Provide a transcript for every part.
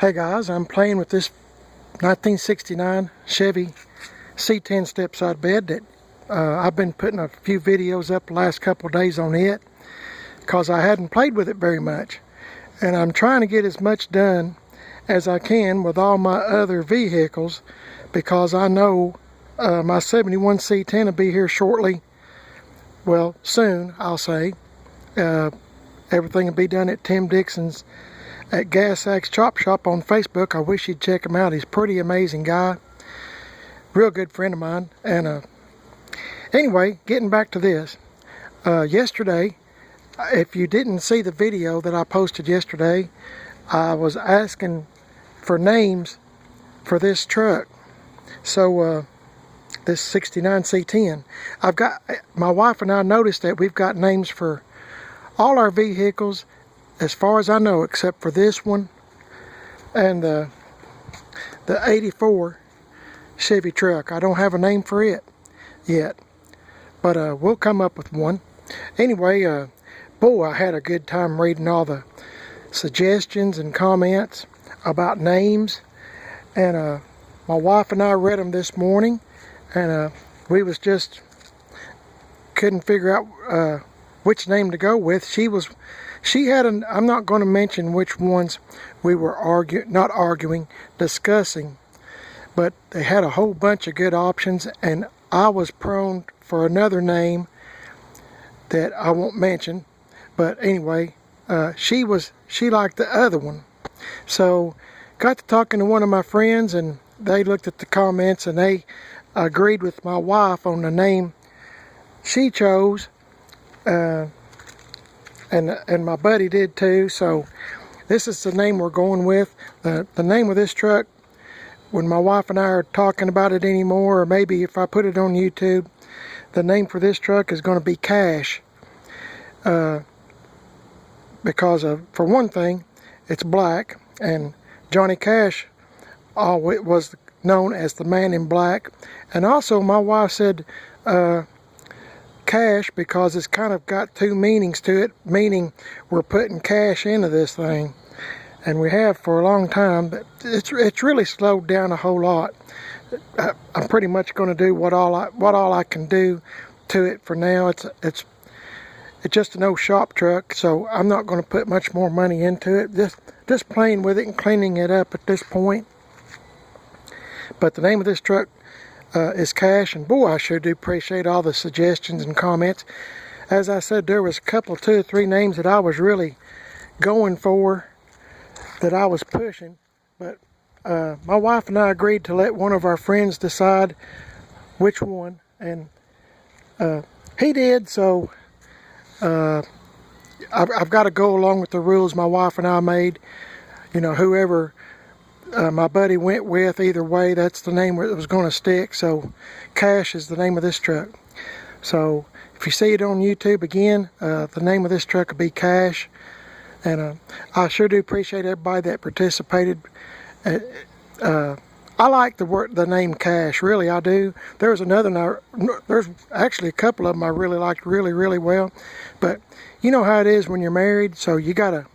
Hey guys, I'm playing with this 1969 Chevy C10 step-side bed that I've been putting a few videos up the last couple of days on it because I hadn't played with it very much, and I'm trying to get as much done as I can with all my other vehicles because I know my 71 C10 will be here shortly. Well, soon, I'll say. Everything will be done at Tim Dixon's at Gas Axe Chop Shop on Facebook. I wish you'd check him out. He's a pretty amazing guy. Real good friend of mine. And anyway, getting back to this. Yesterday, if you didn't see the video that I posted yesterday, I was asking for names for this truck. So this 69 C10. My wife and I noticed that we've got names for all our vehicles as far as I know, except for this one and the 84 Chevy truck. I don't have a name for it yet, but we'll come up with one. Anyway, boy, I had a good time reading all the suggestions and comments about names, and my wife and I read them this morning, and we was just couldn't figure out which name to go with. She had I'm not going to mention which ones we were discussing, but they had a whole bunch of good options, and I was prone for another name that I won't mention. But anyway, she liked the other one. So got to talking to one of my friends, and they looked at the comments and they agreed with my wife on the name she chose. And my buddy did too, so this is the name we're going with. The name of this truck, when my wife and I are talking about it anymore, or maybe if I put it on YouTube, the name for this truck is going to be Cash. Because for one thing, it's black, and Johnny Cash was known as the Man in Black. And also my wife said cash because it's kind of got two meanings to it, meaning we're putting cash into this thing, and we have for a long time, but it's really slowed down a whole lot. I'm pretty much going to do what all I can do to it for now. It's just an old shop truck, so I'm not going to put much more money into it, just playing with it and cleaning it up at this point. But the name of this truck is Cash, and boy, I sure do appreciate all the suggestions and comments. As I said, there was a couple, 2 or 3 names that I was really going for, that I was pushing, but my wife and I agreed to let one of our friends decide which one, and he did. So I've got to go along with the rules my wife and I made. You know, whoever my buddy went with, either way, that's the name where it was going to stick. So Cash is the name of this truck. So if you see it on YouTube again, the name of this truck will be Cash. And I sure do appreciate everybody that participated. I like the name Cash, really I do. There's actually a couple of them I really liked really well. But you know how it is when you're married, so you gotta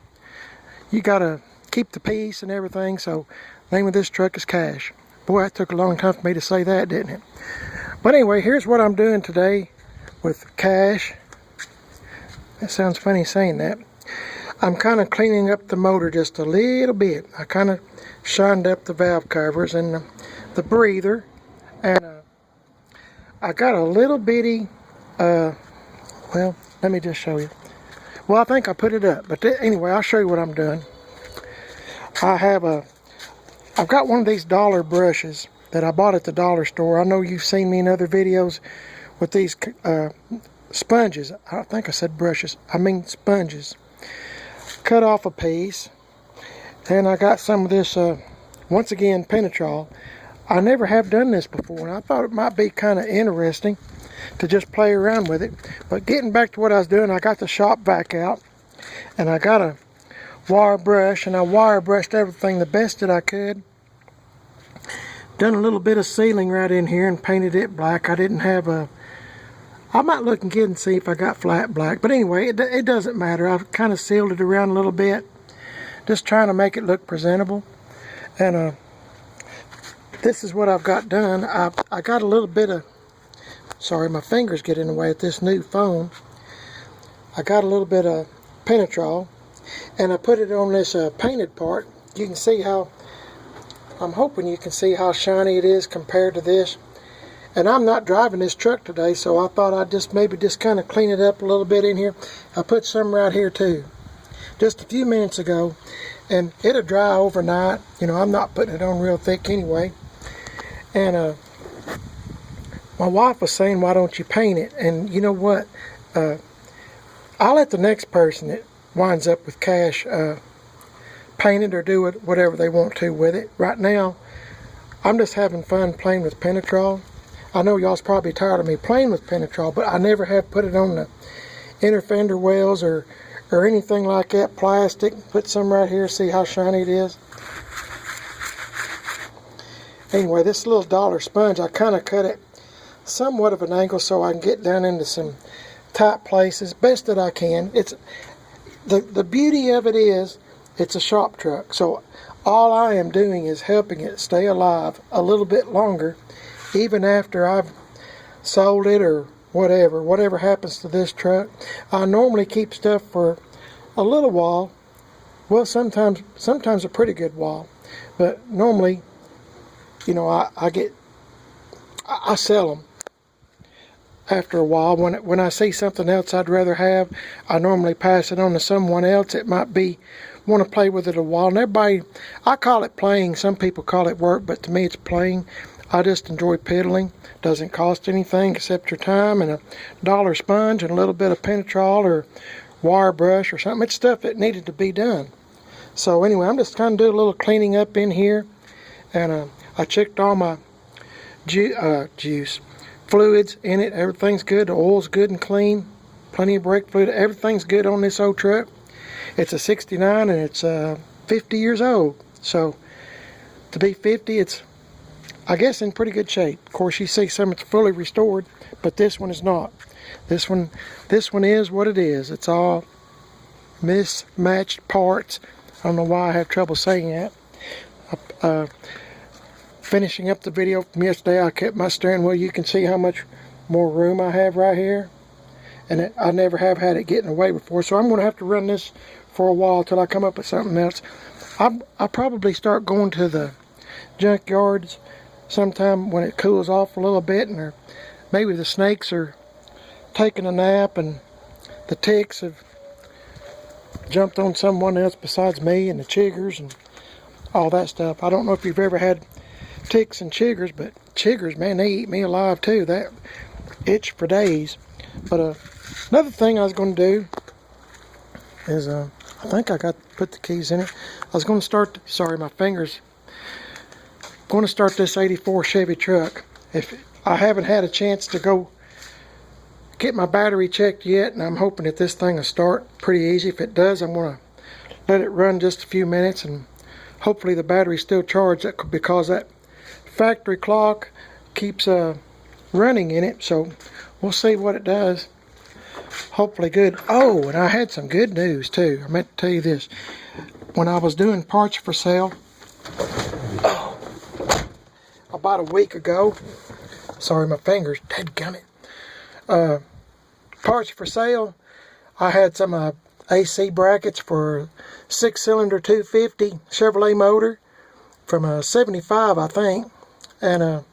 keep the peace and everything. So name of this truck is Cash. Boy, that took a long time for me to say that, didn't it? But anyway, here's what I'm doing today with Cash. That sounds funny saying that. I'm kind of cleaning up the motor just a little bit. I kind of shined up the valve covers and the breather, and I got a little bitty well, let me just show you. Well, I think I put it up, but anyway, I'll show you what I'm doing. I've got one of these dollar brushes that I bought at the dollar store. I know you've seen me in other videos with these sponges. I think I said brushes. I mean sponges. Cut off a piece, and I got some of this, once again, Penetrol. I never have done this before, and I thought it might be kind of interesting to just play around with it. But getting back to what I was doing, I got the shop vac out, and I got a wire brush, and I wire brushed everything the best that I could. Done a little bit of sealing right in here and painted it black. I didn't have I might look and get and see if I got flat black, but anyway, it doesn't matter. I've kind of sealed it around a little bit, just trying to make it look presentable. And this is what I've got done. I got a little bit of, sorry, my fingers get in the way at this new phone. I got a little bit of Penetrol, and I put it on this painted part. You can see how, I'm hoping you can see how shiny it is compared to this. And I'm not driving this truck today, so I thought I'd just maybe kind of clean it up a little bit in here. I put some right here too, just a few minutes ago, and it'll dry overnight. You know, I'm not putting it on real thick anyway. And my wife was saying, why don't you paint it? And you know what? I'll let the next person that winds up with cash paint it or do it whatever they want to with it. Right now, I'm just having fun playing with Penetrol. I know y'all's probably tired of me playing with Penetrol, but I never have put it on the inner fender wells or anything like that, plastic. Put some right here, see how shiny it is. Anyway, this little dollar sponge, I kind of cut it somewhat of an angle so I can get down into some tight places, best that I can. It's the beauty of it is, it's a shop truck, so all I am doing is helping it stay alive a little bit longer, even after I've sold it or whatever happens to this truck. I normally keep stuff for a little while. Well, sometimes a pretty good while, but normally, you know, I sell them after a while. When I see something else I'd rather have, I normally pass it on to someone else. It might be want to play with it a while. And everybody, I call it playing. Some people call it work, but to me it's playing. I just enjoy piddling. Doesn't cost anything except your time and a dollar sponge and a little bit of Penetrol or wire brush or something. It's stuff that needed to be done. So anyway, I'm just trying to do a little cleaning up in here. And I checked all my juice fluids in it. Everything's good. The oil's good and clean. Plenty of brake fluid. Everything's good on this old truck. It's a 69 and it's 50 years old. So to be 50, it's, I guess, in pretty good shape. Of course, you see some it's fully restored, but this one is not. This one is what it is. It's all mismatched parts. I don't know why I have trouble saying that. Finishing up the video from yesterday, I kept my steering wheel. You can see how much more room I have right here, and I never have had it get in the way before. So I'm going to have to run this for a while till I come up with something else. I'll probably start going to the junkyards sometime when it cools off a little bit, and maybe the snakes are taking a nap and the ticks have jumped on someone else besides me, and the chiggers and all that stuff. I don't know if you've ever had ticks and chiggers, but chiggers, man, they eat me alive too. That itch for days. But another thing I was going to do is I think I got to put the keys in it. I was going to start, sorry, my fingers, going to start this 84 Chevy truck. If I haven't had a chance to go get my battery checked yet, and I'm hoping that this thing will start pretty easy. If it does, I'm going to let it run just a few minutes, and hopefully the battery's still charged, because that factory clock keeps running in it. So we'll see what it does. Hopefully good. Oh, and I had some good news too. I meant to tell you this. When I was doing parts for sale, about a week ago, sorry, my fingers, dadgummit. Parts for sale, I had some AC brackets for 6-cylinder 250 Chevrolet motor from a 75, I think, and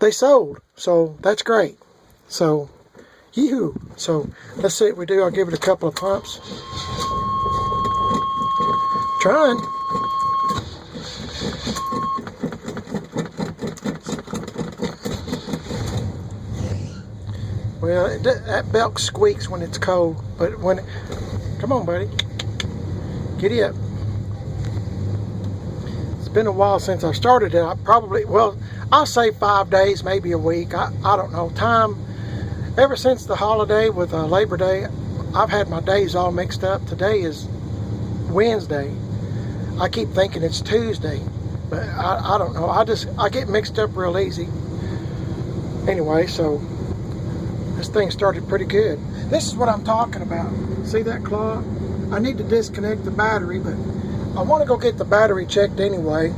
they sold, so that's great. So yoo-hoo. So let's see what we do. I'll give it a couple of pumps. Trying. Well, that belt squeaks when it's cold, but when come on, buddy, giddy up. It's been a while since I started it. I probably, well, I'll say 5 days, maybe a week. I don't know. Time, ever since the holiday with Labor Day, I've had my days all mixed up. Today is Wednesday. I keep thinking it's Tuesday, but I don't know. I get mixed up real easy. Anyway, so this thing started pretty good. This is what I'm talking about. See that clock? I need to disconnect the battery, but I want to go get the battery checked anyway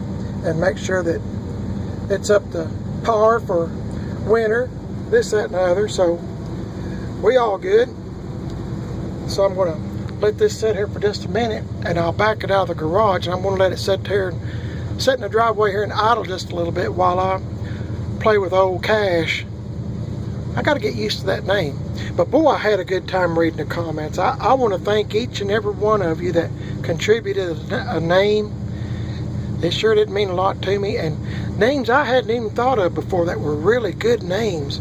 and make sure that it's up to par for winter, this, that, and the other. So we all good. So I'm going to let this sit here for just a minute, and I'll back it out of the garage, and I'm going to let it sit here and sit in the driveway here and idle just a little bit while I play with old Cash. I got to get used to that name. But boy, I had a good time reading the comments. I want to thank each and every one of you that contributed a name. It sure did mean a lot to me, and names I hadn't even thought of before that were really good names.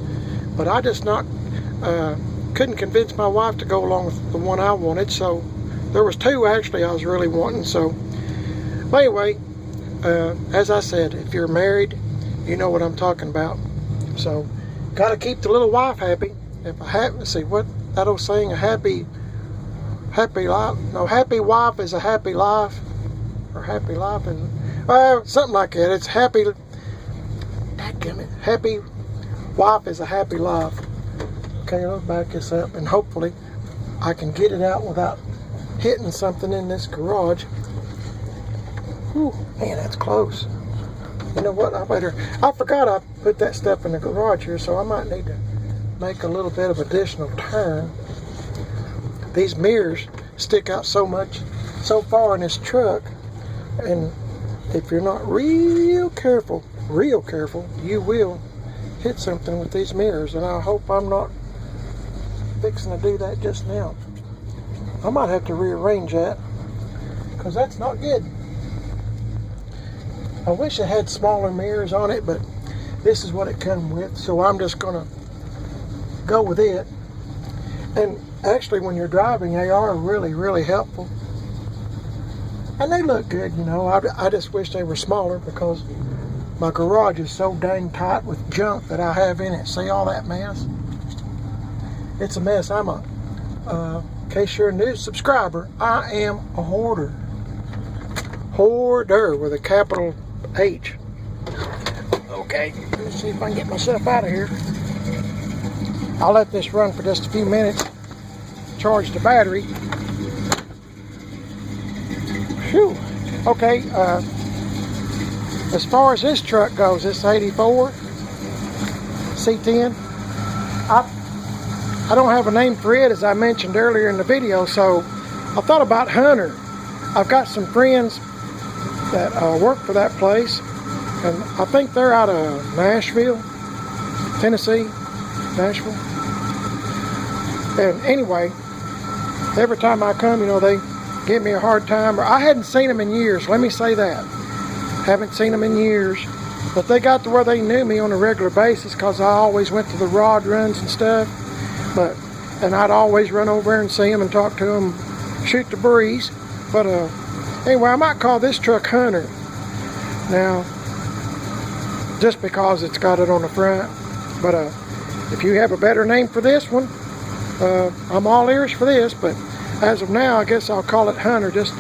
But I just couldn't convince my wife to go along with the one I wanted. So there was two actually I was really wanting. So but anyway, as I said, if you're married, you know what I'm talking about. So got to keep the little wife happy. If I happen to see what that old saying, a happy life, no, happy wife is a happy life, or happy life is, something like that. It's happy, happy wife is a happy life. Okay, let's back this up, and hopefully I can get it out without hitting something in this garage. Whew, man, that's close. You know what, I forgot I put that stuff in the garage here, so I might need to make a little bit of additional turn. These mirrors stick out so far in this truck, and if you're not real careful, you will hit something with these mirrors, and I hope I'm not fixing to do that just now. I might have to rearrange that, because that's not good. I wish it had smaller mirrors on it, but this is what it comes with, so I'm just gonna go with it. And actually, when you're driving, they are really, really helpful, and they look good. You know, I just wish they were smaller, because my garage is so dang tight with junk that I have in it. See all that mess? It's a mess. I'm in case you're a new subscriber, I am a hoarder with a capital H. Okay, let's see if I can get myself out of here. I'll let this run for just a few minutes, charge the battery. Whew. Okay, as far as this truck goes, this 84 C10, I don't have a name for it, as I mentioned earlier in the video, so I thought about Hunter. I've got some friends that work for that place, and I think they're out of Nashville, Tennessee, Nashville. And anyway, every time I come, you know, they give me a hard time. Or I hadn't seen them in years, let me say that. Haven't seen them in years. But they got to where they knew me on a regular basis, because I always went to the rod runs and stuff. And I'd always run over and see them and talk to them, shoot the breeze. But anyway, I might call this truck Hunter. Now, just because it's got it on the front. But if you have a better name for this one, I'm all ears for this. But as of now, I guess I'll call it Hunter, just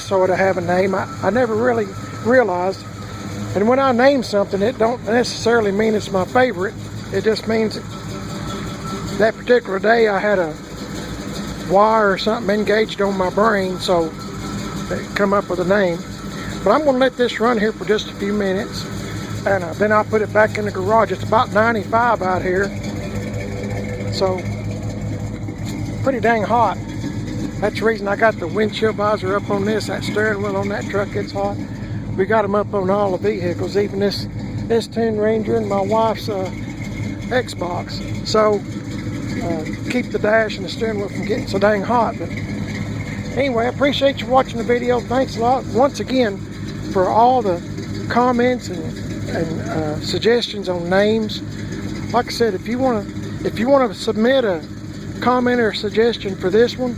so it'll have a name. I never really realized, and when I name something, it don't necessarily mean it's my favorite. It just means that particular day I had a wire or something engaged on my brain, so it come up with a name. But I'm going to let this run here for just a few minutes, and then I'll put it back in the garage. It's about 95 out here, so pretty dang hot. That's the reason I got the windshield visor up on this. That steering wheel on that truck, it's hot. We got them up on all the vehicles, even this Tune Ranger and my wife's Xbox. So keep the dash and the steering wheel from getting so dang hot. But anyway, I appreciate you watching the video. Thanks a lot once again for all the comments and suggestions on names. Like I said, if you want to submit a comment or a suggestion for this one,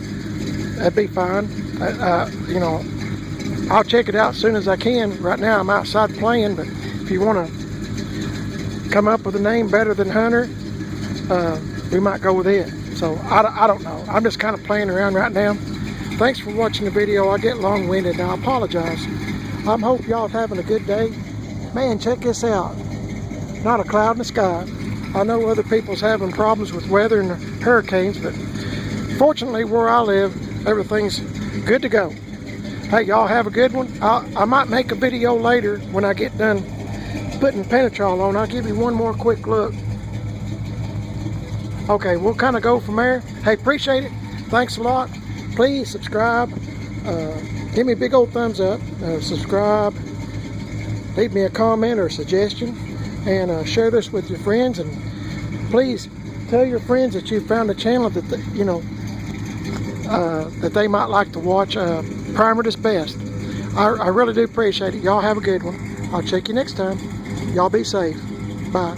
that'd be fine. You know, I'll check it out as soon as I can. Right now I'm outside playing, but if you want to come up with a name better than Hunter, we might go with it. So I don't know. I'm just kind of playing around right now. Thanks for watching the video. I get long-winded. I apologize. I hope y'all having a good day. Man, check this out. Not a cloud in the sky. I know other people's having problems with weather and hurricanes, but fortunately where I live, everything's good to go. Hey, y'all have a good one. I might make a video later when I get done putting Penetrol on. I'll give you one more quick look. Okay, we'll kind of go from there. Hey, appreciate it. Thanks a lot. Please subscribe. Give me a big old thumbs up. Subscribe. Leave me a comment or a suggestion. And share this with your friends. And please tell your friends that you found a channel that, that they might like to watch. Primer is best. I really do appreciate it. Y'all have a good one. I'll check you next time. Y'all be safe. Bye.